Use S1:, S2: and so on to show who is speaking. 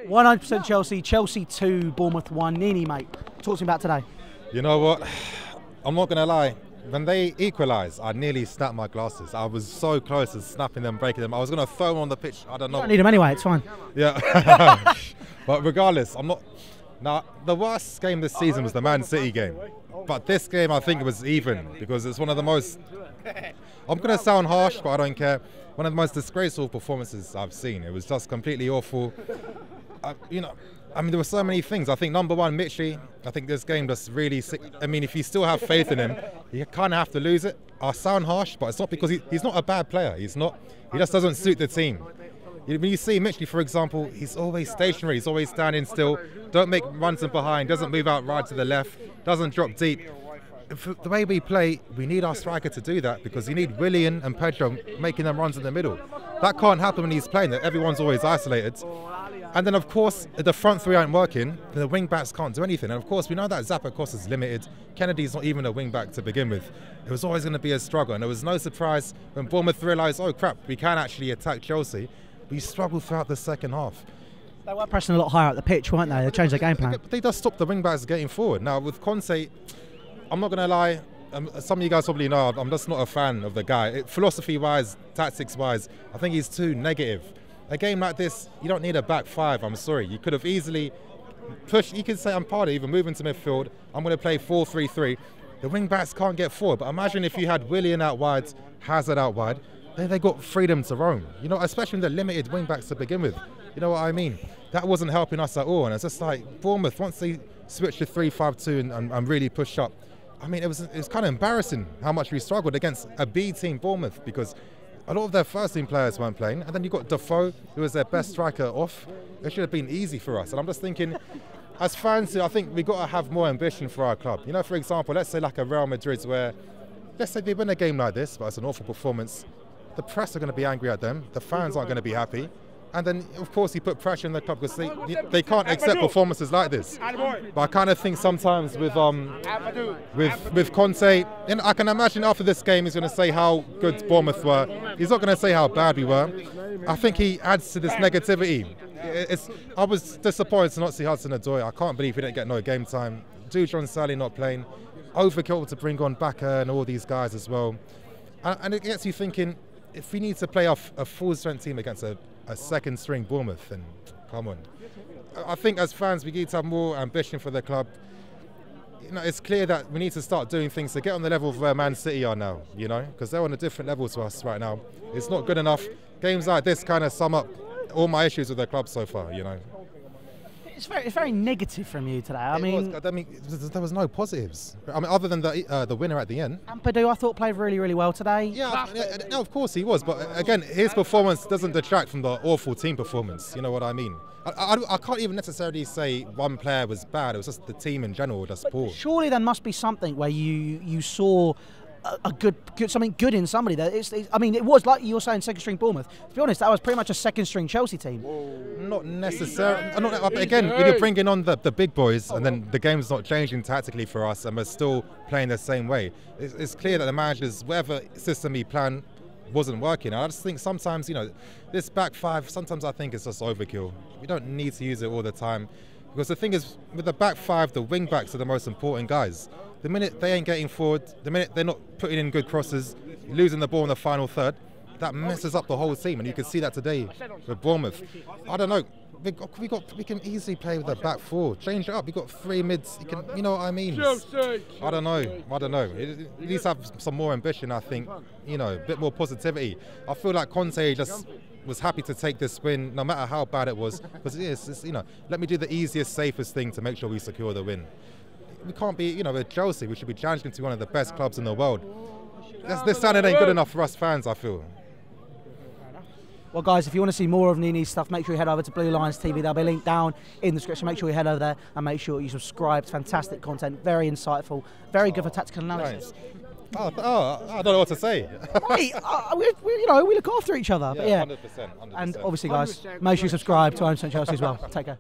S1: 100% Chelsea. Chelsea 2, Bournemouth 1. Niinii, mate, talk to me about today.
S2: You know what? I'm not going to lie. When they equalised, I nearly snapped my glasses. I was so close to snapping them, breaking them. I was going to throw them on the pitch. I don't know.
S1: You don't need them anyway, it's fine.
S2: Yeah. But regardless, I'm not... Now, the worst game this season was the Man City game. But this game, I think it was even, because it's one of the most... I'm going to sound harsh, but I don't care. One of the most disgraceful performances I've seen. It was just completely awful. I mean, there were so many things. I think number one, Mitchie, I think this game just really sick. I mean, if you still have faith in him, you kind of have to lose it. I sound harsh, but it's not because he's not a bad player. He's not. He just doesn't suit the team. When you see Mitchie, for example, he's always stationary. He's always standing still. Don't make runs in behind. Doesn't move out right to the left. Doesn't drop deep. The way we play, we need our striker to do that because you need Willian and Pedro making them runs in the middle. That can't happen when he's playing. Everyone's always isolated. And then, of course, if the front three aren't working, the wing-backs can't do anything. And, of course, we know that Zappacosta is limited. Kennedy's not even a wing-back to begin with. It was always going to be a struggle. And there was no surprise when Bournemouth realised, oh, crap, we can actually attack Chelsea. We struggled throughout the second half.
S1: They were pressing a lot higher up the pitch, weren't they? They changed their game plan.
S2: They just stopped the wing-backs getting forward. Now, with Conte, I'm not going to lie, some of you guys probably know I'm just not a fan of the guy. Philosophy-wise, tactics-wise, I think he's too negative. A game like this, you don't need a back five, I'm sorry. You could have easily pushed, you could say I'm part of even moving to midfield, I'm going to play 4-3-3. The wing-backs can't get forward, but imagine if you had Willian out wide, Hazard out wide, then they got freedom to roam. You know, especially the limited wing-backs to begin with. You know what I mean? That wasn't helping us at all, and it's just like Bournemouth, once they switched to 3-5-2 and really pushed up, I mean, it was kind of embarrassing how much we struggled against a B team Bournemouth because a lot of their first team players weren't playing, and then you got Defoe, who was their best striker, off. It should have been easy for us. And I'm just thinking, as fans, I think we've got to have more ambition for our club. You know, for example, let's say like a Real Madrid where, let's say they win a game like this, but it's an awful performance. The press are going to be angry at them. The fans aren't going to be happy. And then, of course, you put pressure on the club because they can't accept performances like this. But I kind of think sometimes with Conte, and I can imagine after this game he's going to say how good Bournemouth were. He's not going to say how bad we were. I think he adds to this negativity. I was disappointed to not see Hudson-Odoi. I can't believe he didn't get no game time. John Sally not playing. Overkill to bring on Baka and all these guys as well. And it gets you thinking, if we need to play off a full-strength team against a second string Bournemouth, then come on. I think as fans we need to have more ambition for the club. You know, it's clear that we need to start doing things to get on the level of where Man City are now, you know, because they're on a different level to us right now. It's not good enough. Games like this kind of sum up all my issues with the club so far, you know.
S1: It's very negative from you today. I mean,
S2: there was no positives. I mean, other than the winner at the end.
S1: Ampadu, I thought, played really well today.
S2: Yeah, no, of course he was. But again, his performance doesn't detract from the awful team performance. You know what I mean? I can't even necessarily say one player was bad. It was just the team in general just poor.
S1: Surely there must be something where you saw something good in somebody. I mean, it was like you were saying, second string Bournemouth. To be honest, that was pretty much a second string Chelsea team.
S2: Not necessarily. Again, when you're bringing on the big boys, and then the game's not changing tactically for us, and we're still playing the same way. It's clear that the manager's whatever system he planned wasn't working. And I just think sometimes, you know, this back five, sometimes I think it's just overkill. We don't need to use it all the time. Because the thing is, with the back five, the wing backs are the most important guys. The minute they ain't getting forward, the minute they're not putting in good crosses, losing the ball in the final third, that messes up the whole team. And you can see that today with Bournemouth. I don't know. We can easily play with a back four. Change it up. We got three mids. You know what I mean? I don't know. It needs to have some more ambition. I think. You know, a bit more positivity. I feel like Conte just was happy to take this win, no matter how bad it was, because it's you know, let me do the easiest, safest thing to make sure we secure the win. We can't be, you know, with Chelsea, we should be challenging to one of the best clubs in the world. This Saturday ain't good enough for us fans, I feel.
S1: Well, guys, if you want to see more of Niinii's stuff, make sure you head over to Bluelionstv. There'll be a link down in the description. Make sure you head over there and make sure you subscribe. It's fantastic content, very insightful, very good for tactical analysis.
S2: Oh, I don't know what to say.
S1: Wait, we look after each other.
S2: Yeah,
S1: but yeah.
S2: 100%.
S1: And obviously, guys, make sure you subscribe to 100% Chelsea as well. Take care.